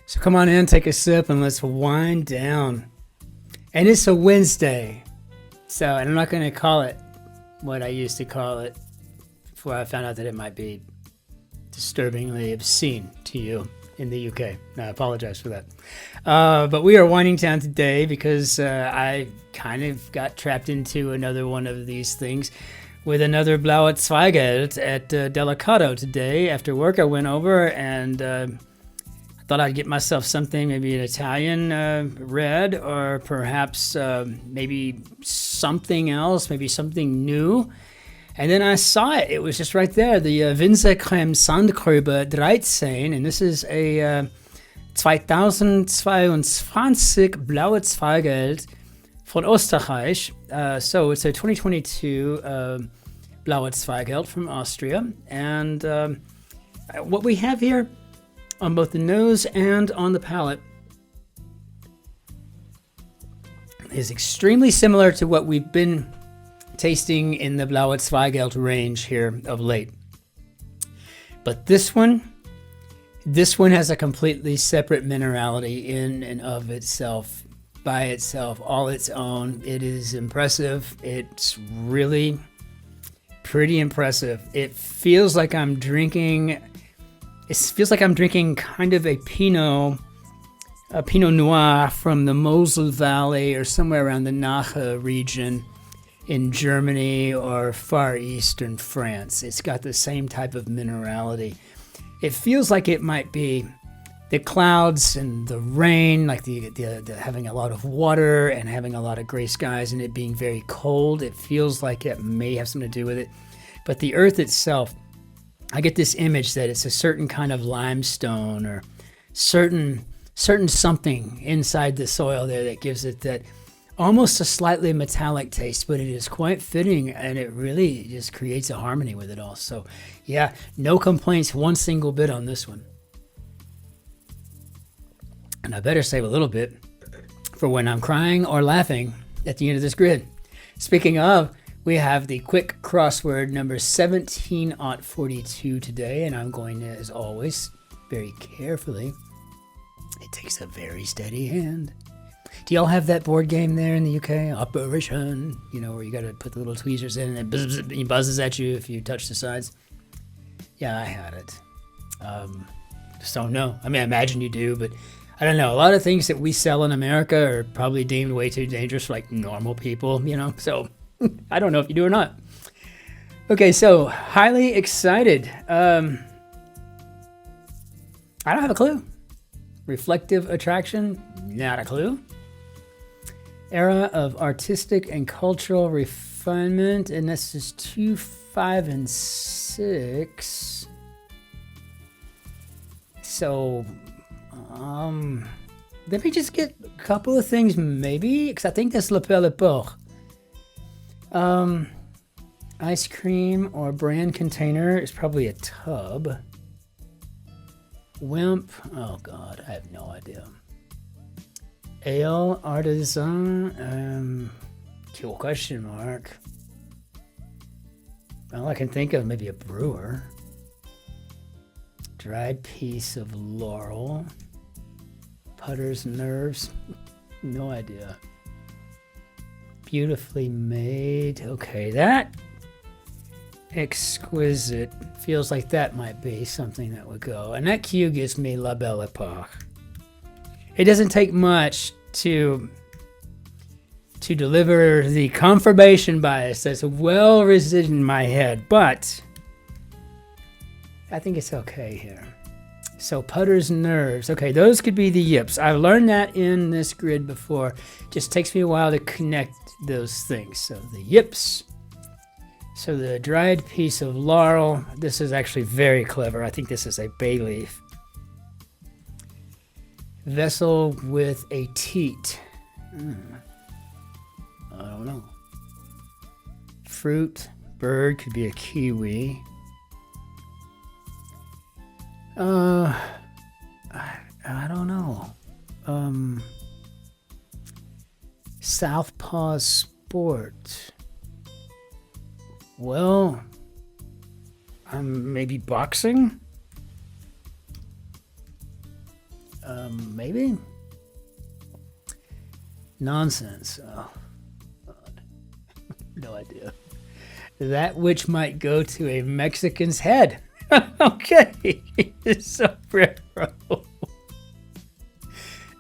So come on in, take a sip, and let's wind down. And it's a Wednesday, so and I'm not going to call it what I used to call it before I found out that it might be disturbingly obscene to you in the UK. I apologize for that. But we are winding down today because I kind of got trapped into another one of these things with another Blaue Zweigelt at Delicato today. After work, I went over and thought I'd get myself something, maybe an Italian red, or perhaps maybe something else, maybe something new. And then I saw it. It was just right there, the Winzercreme Sandkrübe 13. And this is a 2022 Blaue Zweigelt von Österreich. So it's a 2022 Blaue Zweigelt from Austria. And what we have here on both the nose and on the palate is extremely similar to what we've been tasting in the Blaue Zweigelt range here of late. But this one has a completely separate minerality in and of itself, by itself, all its own. It is impressive. It's really pretty impressive. It feels like I'm drinking kind of a Pinot Noir from the Mosel Valley or somewhere around the Nahe region in Germany or Far Eastern France. It's got the same type of minerality. It feels like it might be the clouds and the rain, like the having a lot of water and having a lot of gray skies and it being very cold. It feels like it may have something to do with it. But the earth itself, I get this image that it's a certain kind of limestone or certain something inside the soil there that gives it that almost a slightly metallic taste, but it is quite fitting and it really just creates a harmony with it all. So yeah, no complaints one single bit on this one. And I better save a little bit for when I'm crying or laughing at the end of this grid. Speaking of, we have the quick crossword number 17-42 today, and I'm going to, as always, very carefully. It takes a very steady hand. Do y'all have that board game there in the UK? Operation, where you got to put the little tweezers in and it buzzes at you if you touch the sides? Yeah, I had it. Just don't know. I mean, I imagine you do, but I don't know. A lot of things that we sell in America are probably deemed way too dangerous for like normal people, so I don't know if you do or not. Okay, so highly excited. I don't have a clue. Reflective attraction, not a clue. Era of artistic and cultural refinement, and this is 2, 5, and 6. So, let me just get a couple of things, maybe, because I think that's Le Père Le Porc. Ice cream or brand container is probably a tub. Wimp, oh God, I have no idea. Ale, artisan, cool question mark. All I can think of, maybe a brewer. Dried piece of laurel. Putter's nerves, no idea. Beautifully made, okay, that exquisite feels like that might be something that would go, and that cue gives me La Belle Époque. It doesn't take much to deliver the confirmation bias that's well resided in my head, but I think it's okay here. So Putter's nerves, okay, those could be the yips. I've learned that in this grid before. Just takes me a while to connect those things. So the yips. So the dried piece of laurel. This is actually very clever. I think this is a bay leaf. Vessel with a teat. I don't know. Fruit, bird, could be a kiwi. I don't know. Southpaw sport. Well, maybe boxing? Maybe? Nonsense. Oh, God. No idea. That which might go to a Mexican's head. Okay. Sombrero.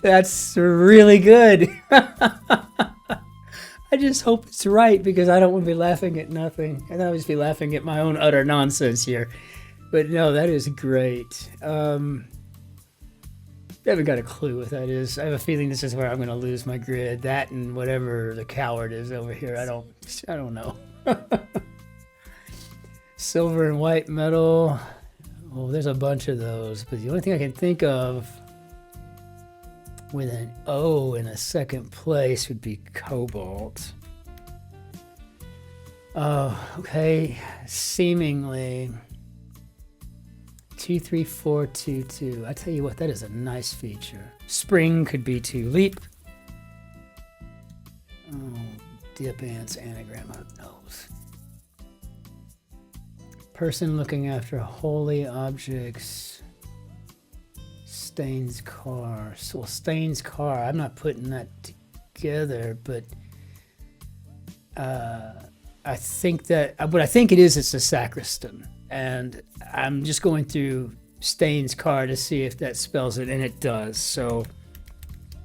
That's really good. I just hope it's right because I don't want to be laughing at nothing. I'd always be laughing at my own utter nonsense here. But no, that is great. I haven't got a clue what that is. I have a feeling this is where I'm going to lose my grid. That and whatever the coward is over here. I don't know. Silver and white metal. Oh, there's a bunch of those. But the only thing I can think of with an O in a second place would be cobalt. Oh, okay. Seemingly 23422. I tell you what, that is a nice feature. Spring could be to leap. Oh, dip ants anagram. Who knows? Person looking after holy objects. Stain's car. Well, Stain's car. I'm not putting that together, but I think that what I think it is, it's a sacristan, and I'm just going through Stain's car to see if that spells it, and it does. So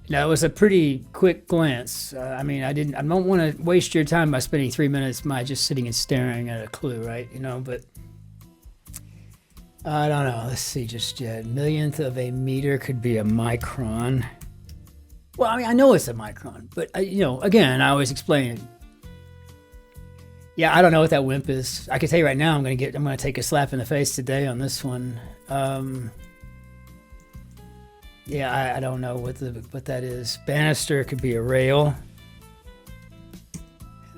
now it was a pretty quick glance. I mean, I don't want to waste your time by spending 3 minutes just sitting and staring at a clue, right? You know, but. I don't know. Let's see just yet. Millionth of a meter could be a micron. Well, I mean, I know it's a micron, but you know, again, I always explain it. Yeah, I don't know what that WIMP is. I can tell you right now, I'm gonna take a slap in the face today on this one. Yeah, I don't know what that is. Banister could be a rail.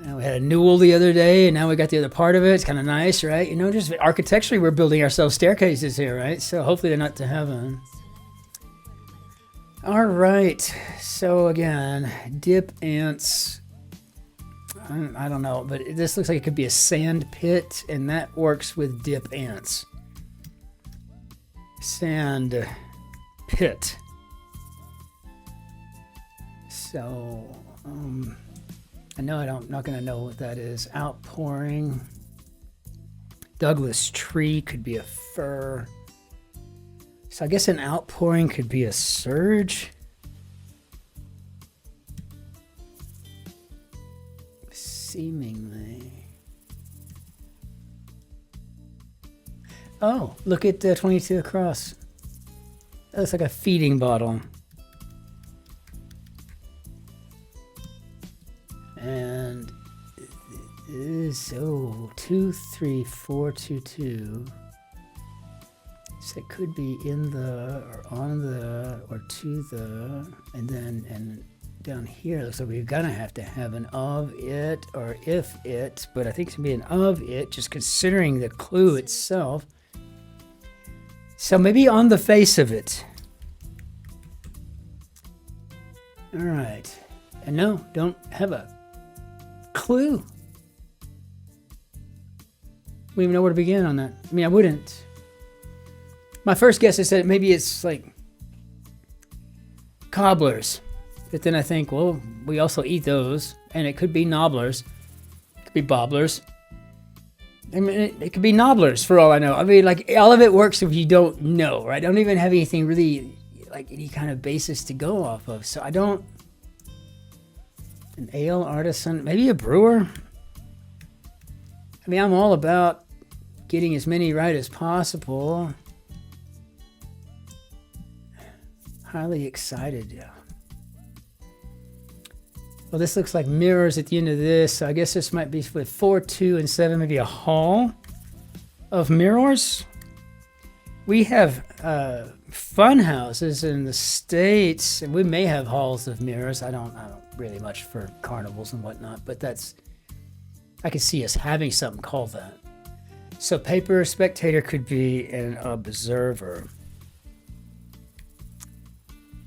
And we had a newel the other day, and now we got the other part of it. It's kind of nice, right? You know, just architecturally, we're building ourselves staircases here, right? So hopefully they're not to heaven. All right. So again, dip ants. I don't know, but this looks like it could be a sand pit, and that works with dip ants. Sand pit. So, I know I'm not going to know what that is. Outpouring. Douglas tree could be a fir. So I guess an outpouring could be a surge. Seemingly. Oh, look at 22 across. That looks like a feeding bottle. And so 23422. So it could be in the or on the or to the, and down here looks like we're gonna have to have an of it or if it, but I think it's gonna be an of it, just considering the clue itself. So maybe on the face of it. All right, and no, don't have a clue. We don't even know where to begin on that. I mean, I wouldn't. My first guess is that maybe it's like cobblers. But then I think, well, we also eat those. And it could be nobblers. It could be bobblers. I mean, it could be nobblers for all I know. I mean, like, all of it works if you don't know, right? I don't even have anything really, like, any kind of basis to go off of. So I don't... An ale artisan, maybe a brewer. I mean, I'm all about getting as many right as possible. Highly excited, yeah. Well, this looks like mirrors at the end of this. So I guess this might be with 4, 2, and 7, maybe a hall of mirrors. We have fun houses in the States, and we may have halls of mirrors. I don't really much for carnivals and whatnot, but I could see us having something called that. So paper spectator could be an observer.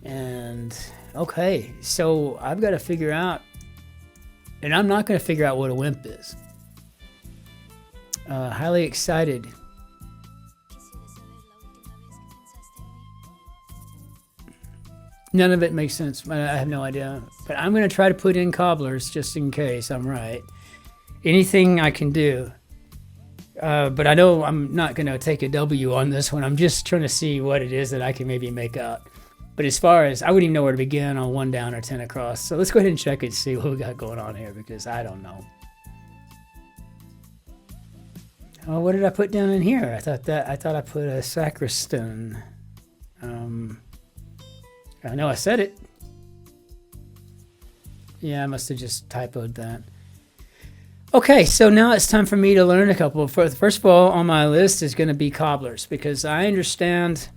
And okay, so I've got to figure out, and I'm not going to figure out what a WIMP is. Highly excited. None of it makes sense. I have no idea. But I'm going to try to put in cobblers just in case I'm right. Anything I can do. But I know I'm not going to take a W on this one. I'm just trying to see what it is that I can maybe make out. But as far as, I wouldn't even know where to begin on 1 down or 10 across. So let's go ahead and check it and see what we got going on here, because I don't know. Oh, what did I put down in here? I thought I put a sacristan. I know I said it. Yeah, I must have just typoed that. Okay, so now it's time for me to learn a couple. First of all, on my list is going to be cobblers, because I understand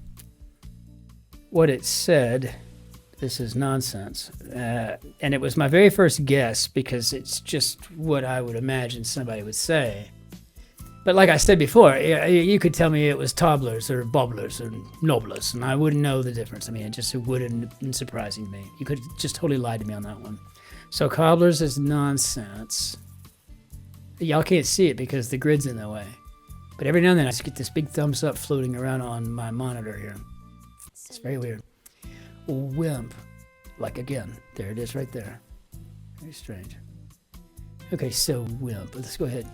what it said. This is nonsense. And it was my very first guess, because it's just what I would imagine somebody would say. But like I said before, you could tell me it was tobblers or bobblers or noblers, and I wouldn't know the difference. I mean, it wouldn't have been surprising me. You could just totally lie to me on that one. So cobblers is nonsense. Y'all can't see it because the grid's in the way. But every now and then I just get this big thumbs up floating around on my monitor here. It's very weird. Wimp. Like again. There it is right there. Very strange. Okay, so wimp. Let's go ahead.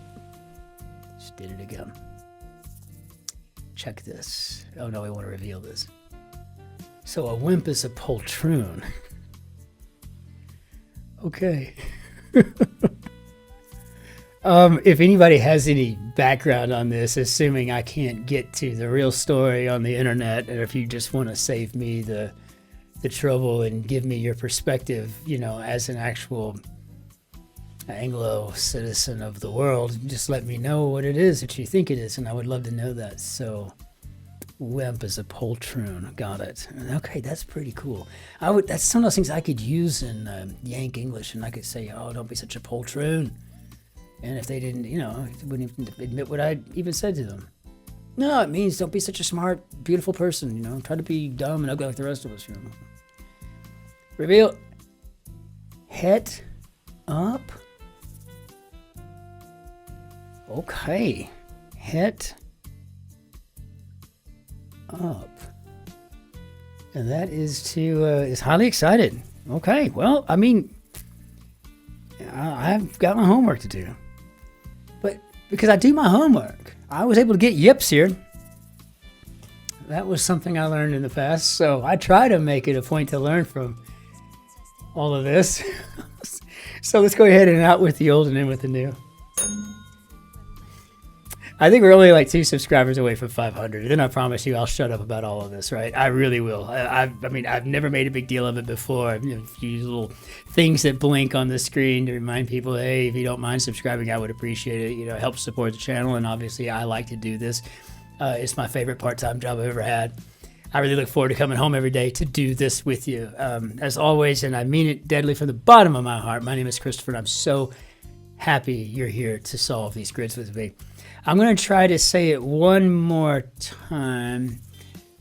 Just did it again. Check this. Oh no, we want to reveal this. So a wimp is a poltroon. Okay. If anybody has any background on this, assuming I can't get to the real story on the internet, and if you just want to save me the trouble and give me your perspective, you know, as an actual Anglo citizen of the world, just let me know what it is that you think it is, and I would love to know that. So wimp is a poltroon. Got it. Okay, that's pretty cool. That's some of those things I could use in Yank English, and I could say, oh, don't be such a poltroon. And if they didn't, you know, wouldn't even admit what I even said to them. No, it means don't be such a smart, beautiful person, you know. Try to be dumb and ugly like the rest of us, you know. Reveal. Het up. Okay. Het up. And that is is highly excited. Okay, well, I mean, I've got my homework to do. But because I do my homework, I was able to get yips here. That was something I learned in the past, so I try to make it a point to learn from all of this. So let's go ahead and out with the old and in with the new. I think we're only like 2 subscribers away from 500. Then I promise you I'll shut up about all of this, right? I really will. I mean, I've never made a big deal of it before. You know, a few little things that blink on the screen to remind people, hey, if you don't mind subscribing, I would appreciate it. You know, it helps support the channel, and obviously I like to do this. It's my favorite part-time job I've ever had. I really look forward to coming home every day to do this with you. As always, and I mean it deadly from the bottom of my heart, my name is Christopher, and I'm so happy you're here to solve these grids with me. I'm going to try to say it one more time,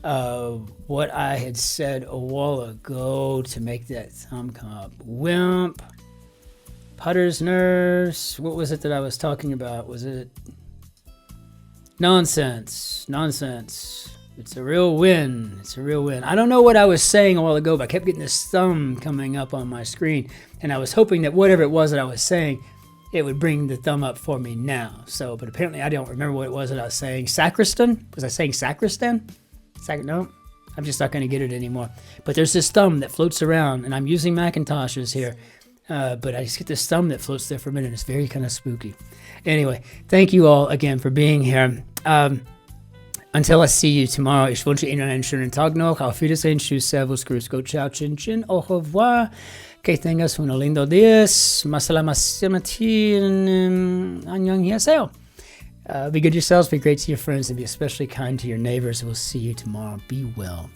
what I had said a while ago to make that thumb come up. Wimp, putter's nurse, what was it that I was talking about? Was it nonsense? Nonsense. It's a real win. It's a real win. I don't know what I was saying a while ago, but I kept getting this thumb coming up on my screen, and I was hoping that whatever it was that I was saying, it would bring the thumb up for me now. So, but apparently I don't remember what it was that I was saying. Sacristan? Was I saying sacristan? No, I'm just not going to get it anymore. But there's this thumb that floats around, and I'm using Macintoshes here. But I just get this thumb that floats there for a minute. It's very kind of spooky. Anyway, thank you all again for being here. Until I see you tomorrow, ich wünsche Ihnen einen schönen Tag noch. Auf Wiedersehen, tschüss, servus, grüß Gott, ciao, Cin-Cin, au revoir. Que tengas un lindo día. Masalamati, annyeonghaseyo. Be good yourselves, be great to your friends, and be especially kind to your neighbors. We'll see you tomorrow. Be well.